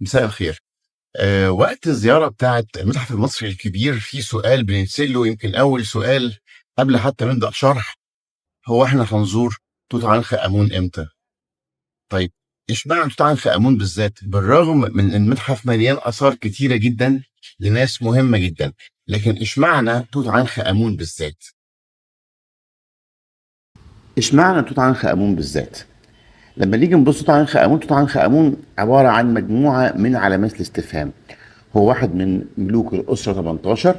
مساء الخير. وقت الزيارة بتاعة المتحف المصري الكبير في سؤال بنتسأله، يمكن أول سؤال قبل حتى ما نبدأ شرح. هو احنا هنزور توت عنخ آمون امتى؟ طيب، اشمعنى توت عنخ آمون بالذات؟ بالرغم من ان المتحف مليان آثار كتيرة جدا لناس مهمة جدا، لكن اشمعنى توت عنخ آمون بالذات؟ اشمعنى توت عنخ آمون بالذات؟ لما نيجي نبص توت عنخ آمون عبارة عن مجموعة من علامات الاستفهام. هو واحد من ملوك الأسرة 18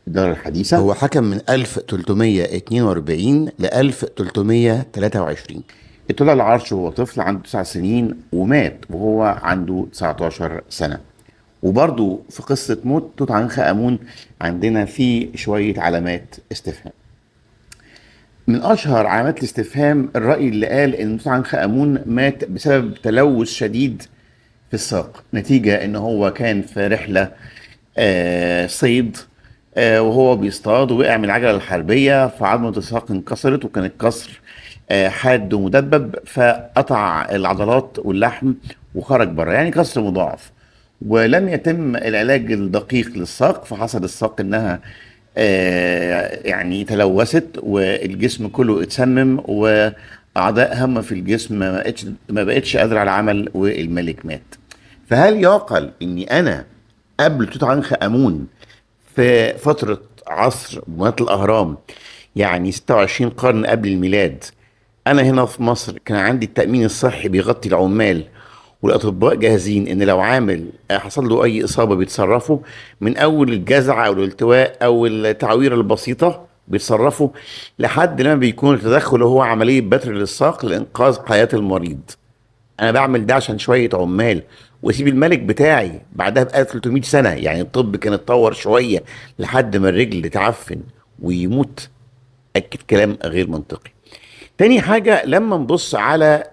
الدولة الحديثة. هو حكم من 1342 ل 1323. اتولى العرش وهو طفل عنده 9 سنين، ومات وهو عنده 19 سنة. وبرضو في قصة موت توت عنخ آمون عندنا في شوية علامات استفهام. من أشهر علامات الاستفهام الرأي اللي قال إن توت عنخ آمون مات بسبب تلوث شديد في الساق، نتيجة إن هو كان في رحلة صيد، وهو بيصطاد ووقع من العجلة الحربية، فعظمة الساق انكسرت، وكان الكسر حاد ومدبب، فقطع العضلات واللحم وخرج بره، يعني كسر مضاعف. ولم يتم العلاج الدقيق للساق، فحصل الساق انها يعني تلوثت، والجسم كله اتسمم، واعضاء هامة في الجسم ما بقتش قادرة على العمل، والملك مات. فهل يعقل اني انا قبل توت عنخ امون في فترة عصر بناة الأهرام، يعني 26 قرن قبل الميلاد، أنا هنا في مصر كان عندي التأمين الصحي بيغطي العمال، والأطباء جاهزين إن لو عامل حصل له أي إصابة بيتصرفوا من أول الجزع أو الالتواء أو التعويرة البسيطة، بيتصرفوا لحد لما بيكون التدخل هو عملية بتر للساق لإنقاذ حياة المريض. انا بعمل ده عشان شويه عمال واسيب الملك بتاعي بعدها ب 1300 سنه، يعني الطب كان اتطور شويه لحد ما الرجل تتعفن ويموت. اكيد كلام غير منطقي. تاني حاجه، لما نبص على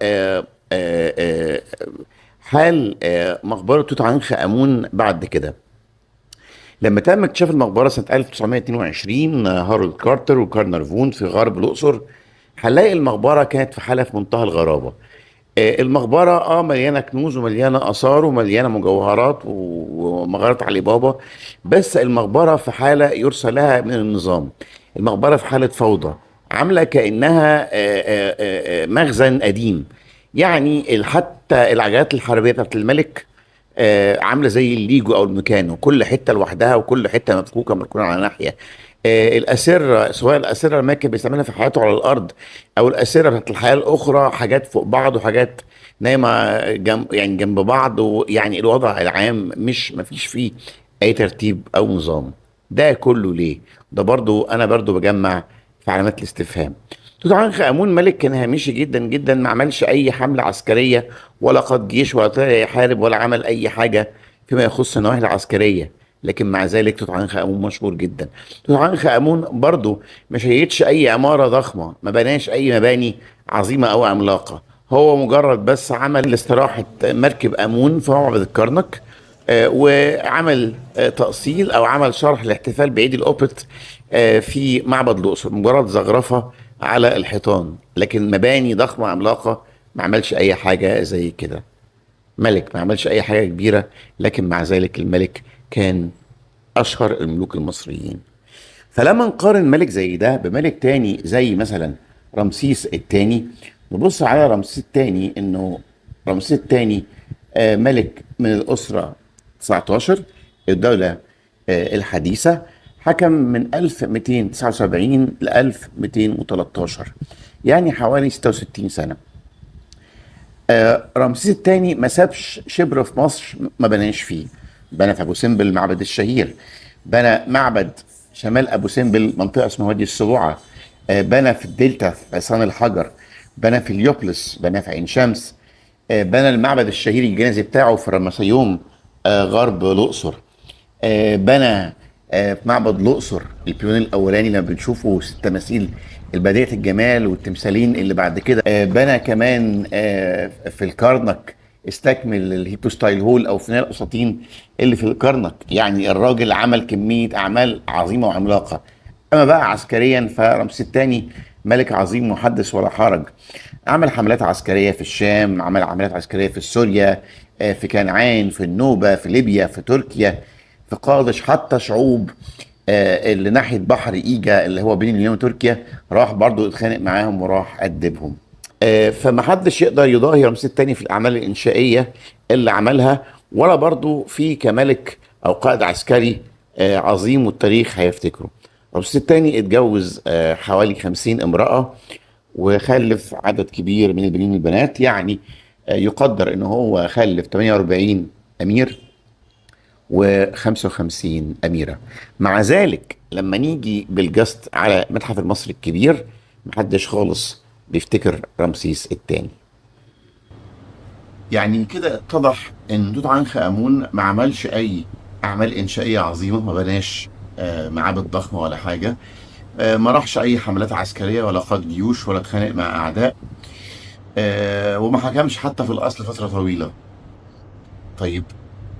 حال مقبره توت عنخ امون بعد كده، لما تم اكتشاف المقبره سنه 1922، هارولد كارتر وكارنر فون في غرب الاقصر، هنلاقي المقبره كانت في حاله في منتهى الغرابه. المقبرة مليانة كنوز ومليانة آثار ومليانة مجوهرات ومغارات علي بابا، بس المقبرة في حالة يرثى لها من النظام. المقبرة في حالة فوضى، عاملة كأنها مخزن قديم. يعني حتى العجلات الحربية بتاعت الملك عامله زي الليجو او الميكانو، كل حته لوحدها وكل حته مفكوكه مركونه على ناحيه. الاسره، سواء الاسره اللي كان بيستعملها في حياته على الارض، او الاسره بتاعت الحياه الاخرى، حاجات فوق بعض وحاجات نايمه جنب بعض، ويعني الوضع العام مش مفيش فيه اي ترتيب او نظام. ده كله ليه؟ ده برضو انا برضو بجمع في علامات الاستفهام. توت عنخ امون ملك كان هامشي جدا جدا، ما عملش اي حمله عسكريه ولا قاد جيش ولا طلع يحارب ولا عمل اي حاجه فيما يخص النواحي العسكريه. لكن مع ذلك توت عنخ امون مشهور جدا. توت عنخ امون برضه ما شيدش اي عماره ضخمه، ما بناش اي مباني عظيمه او عملاقه. هو مجرد بس عمل استراحه مركب امون في معبد الكرنك، وعمل تأصيل او عمل شرح الاحتفال بعيد الأوبت في معبد الأقصر، مجرد زخرفة على الحيطان، لكن مباني ضخمة عملاقة ما عملش اي حاجة زي كده. ملك ما عملش اي حاجة كبيرة، لكن مع ذلك الملك كان اشهر الملوك المصريين. فلما نقارن ملك زي ده بملك تاني زي مثلا رمسيس التاني، نبص على رمسيس التاني انه رمسيس التاني ملك من الأسرة 19 الدولة الحديثة، حكم من 1279 ل 1213، يعني حوالي 66 سنة. رمسيس الثاني ما سابش شبر في مصر ما بناش فيه. بنى في ابو سمبل المعبد الشهير، بنى معبد شمال ابو سمبل منطقه اسمها وادي السبوعه، بنى في الدلتا في عصام الحجر، بنى في اليوبلس، بنى في عين شمس، بنى المعبد الشهير الجنازي بتاعه في رمسيوم غرب الاقصر، بنى في معبد الاقصر البيون الاولاني لما بنشوفه التماثيل البديعه الجمال والتمثالين اللي بعد كده، بنى كمان في الكرنك، استكمل الهيبوستايل هول او فناء الاساطين اللي في الكرنك. يعني الراجل عمل كميه اعمال عظيمه وعملاقه. اما بقى عسكريا، فرمسيس الثاني ملك عظيم محدث ولا حرج. عمل حملات عسكرية في الشام، عمل عمليات عسكرية في سوريا، في كنعان، في النوبة، في ليبيا، في تركيا، في قادش، حتى شعوب اللي ناحية بحر إيجا اللي هو بين اليونان وتركيا راح برضو اتخانق معاهم وراح أدبهم. فمحدش يقدر يضاهي رمسيس الثاني في الأعمال الإنشائية اللي عملها، ولا برضو في كملك أو قائد عسكري عظيم والتاريخ هيفتكره. رمسيس الثاني اتجوز حوالي 50 امرأة، وخلف عدد كبير من البنين والبنات، يعني يقدر ان هو خلف 48 امير و55 اميره. مع ذلك لما نيجي بالجست على متحف المصري الكبير محدش خالص بيفتكر رمسيس الثاني. يعني كده اتضح ان توت عنخ امون ما عملش اي اعمال انشائيه عظيمه، ما بناش معابد ضخمه ولا حاجه، ما راحش اي حملات عسكريه ولا قاد جيوش ولا اتخانق مع اعداء، وما حكمش حتى في الاصل فتره طويله. طيب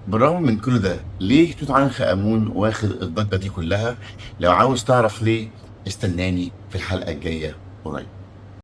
بالرغم من كل ده ليه توت عنخ امون واخد الضجه دي كلها؟ لو عاوز تعرف ليه استناني في الحلقه الجايه قريب.